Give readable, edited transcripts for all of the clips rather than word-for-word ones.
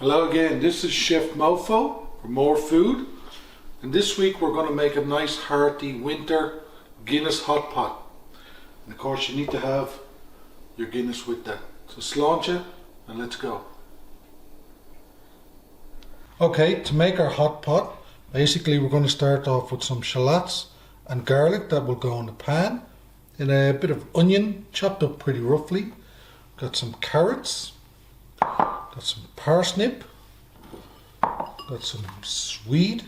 Hello again, this is Chef Mofo for More Food, and this week we're going to make a nice hearty winter Guinness Hot Pot. And of course you need to have your Guinness with that. So sláinte and let's go. Okay, to make our hot pot, basically we're going to start off with some shallots and garlic that will go in the pan, and a bit of onion chopped up pretty roughly. Got some carrots, got some parsnip, got some swede,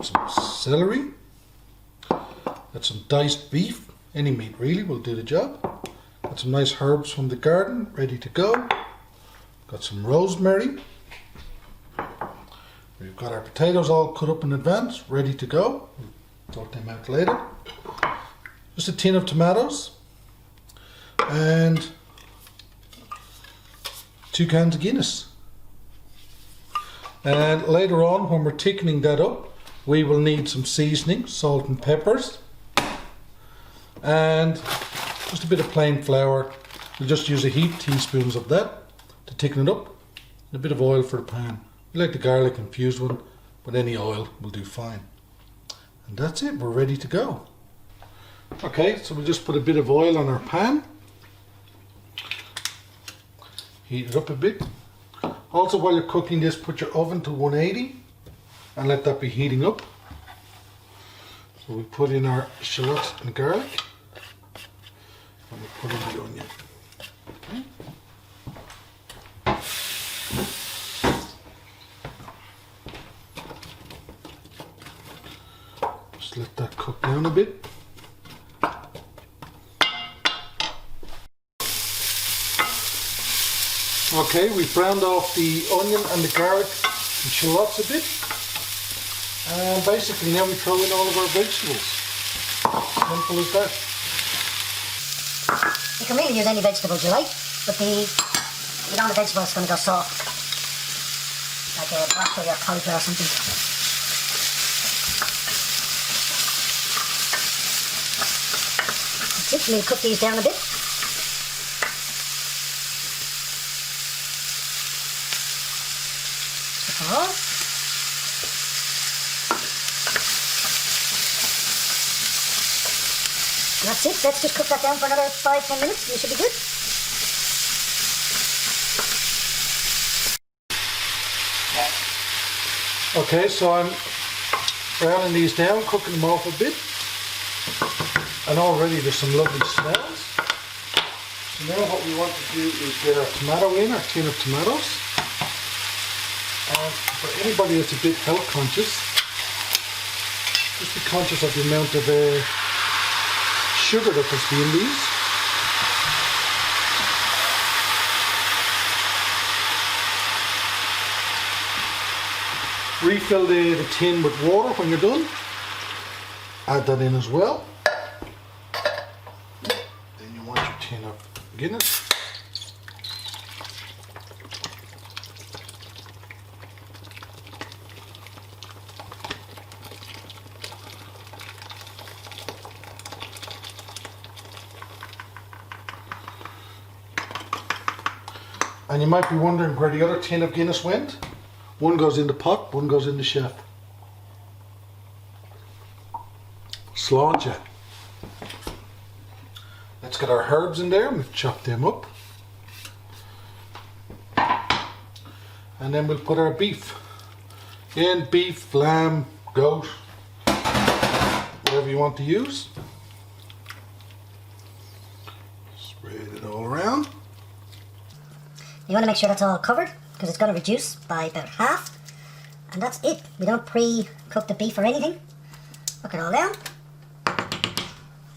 some celery, got some diced beef, any meat really will do the job. Got some nice herbs from the garden ready to go. Got some rosemary. We've got our potatoes all cut up in advance, ready to go. We'll sort them out later. Just a tin of tomatoes and 2 cans of Guinness. And later on, when we're thickening that up, we will need some seasoning, salt and peppers, and just a bit of plain flour. We'll just use a heap teaspoons of that to thicken it up, and a bit of oil for the pan. We like the garlic infused one, but any oil will do fine. And that's it, we're ready to go. Okay, so we'll just put a bit of oil on our pan. Heat it up a bit. Also, while you're cooking this, put your oven to 180 and let that be heating up. So we put in our shallots and garlic, and we put in the onion. Okay. Just let that cook down a bit. Okay, we've browned off the onion and the garlic and shallots a bit, and basically now we throw in all of our vegetables. Simple as that. You can really use any vegetables you like, but the vegetable is going to go soft, like a broccoli or cauliflower or something. That's it. We'll cook these down a bit. That's it. Let's just cook that down for another 5-10 minutes. You should be good. Okay, so I'm browning these down, cooking them off a bit, and already there's some lovely smells. So now what we want to do is get our tomato in, our tin of tomatoes. And for anybody that's a bit health conscious, just be conscious of the amount of sugar that there's in these. Refill the tin with water when you're done. Add that in as well. Then you want your tin of Guinness. And you might be wondering where the other tin of Guinness went. One goes in the pot, one goes in the chef. Sláinte. Let's get our herbs in there and chop them up. And then we'll put our beef in. Beef, lamb, goat, whatever you want to use. Spread it all around. You want to make sure that's all covered, because it's going to reduce by about half. And that's it. We don't pre-cook the beef or anything. Look it all down.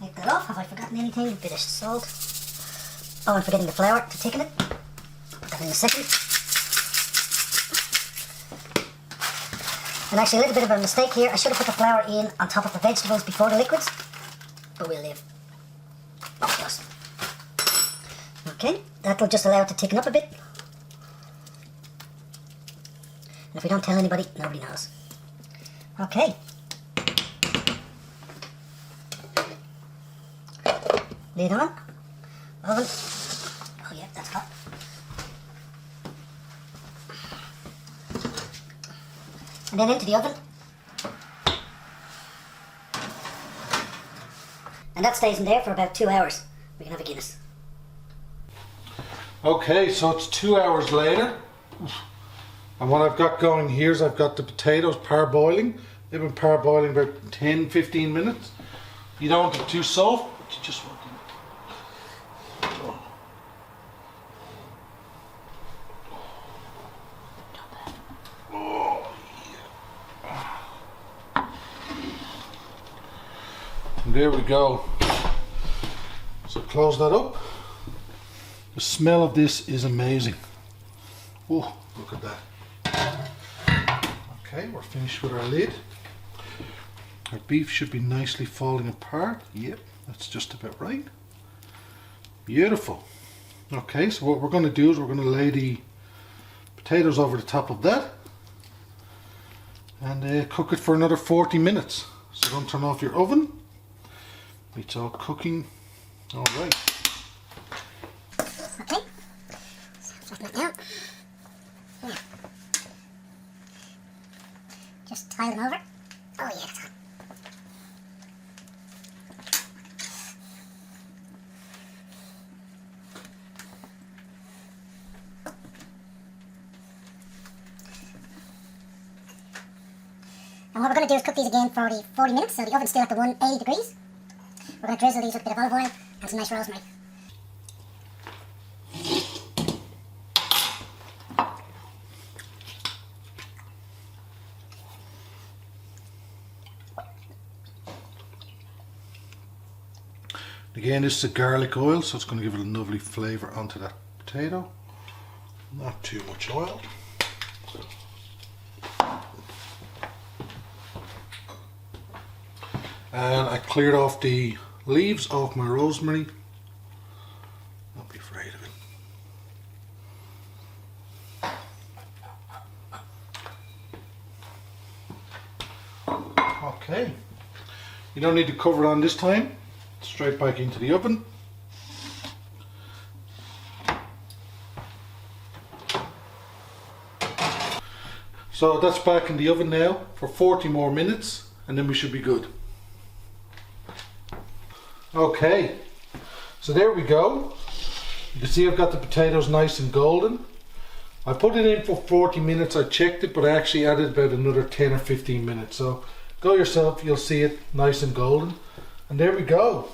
Take that off. Have I forgotten anything? A bit of salt. Oh, I'm forgetting the flour to thicken it. Put that in a second. And actually a little bit of a mistake here. I should have put the flour in on top of the vegetables before the liquids. But we'll leave. Oh, just. Okay, that'll just allow it to thicken up a bit. And if we don't tell anybody, nobody knows. Okay. Lid on. Oven. Oh yeah, that's hot. And then into the oven. And that stays in there for about 2 hours. We can have a Guinness. Okay, so it's 2 hours later. And what I've got going here is I've got the potatoes parboiling. They've been parboiling about 10-15 minutes. You don't want it too soft, but you just want it. Oh, yeah. And there we go. So close that up. The smell of this is amazing. Oh, look at that. Okay, we're finished with our lid. Our beef should be nicely falling apart. Yep, that's just about right. Beautiful. Okay, so what we're going to do is we're going to lay the potatoes over the top of that and cook it for another 40 minutes. So don't turn off your oven. It's all cooking. All right. Okay. So flatten that down. Yeah. Just tile them over. Oh yeah, that's hot. And what we're going to do is cook these again for the 40 minutes, so the oven's still at the 180 degrees. We're going to drizzle these with a bit of olive oil and some nice rosemary. Again, this is a garlic oil, so it's going to give it a lovely flavour onto that potato. Not too much oil. And I cleared off the leaves off my rosemary. Don't be afraid of it. Okay. You don't need to cover it on this time. Straight back into the oven. So that's back in the oven now for 40 more minutes and then we should be good. Okay, so there we go. You can see I've got the potatoes nice and golden. I put it in for 40 minutes, I checked it, but I actually added about another 10 or 15 minutes. So go yourself, you'll see it nice and golden. And there we go.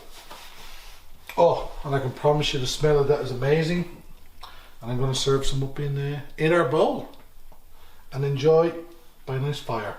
Oh, and I can promise you the smell of that is amazing. And I'm going to serve some up in our bowl. And enjoy by a nice fire.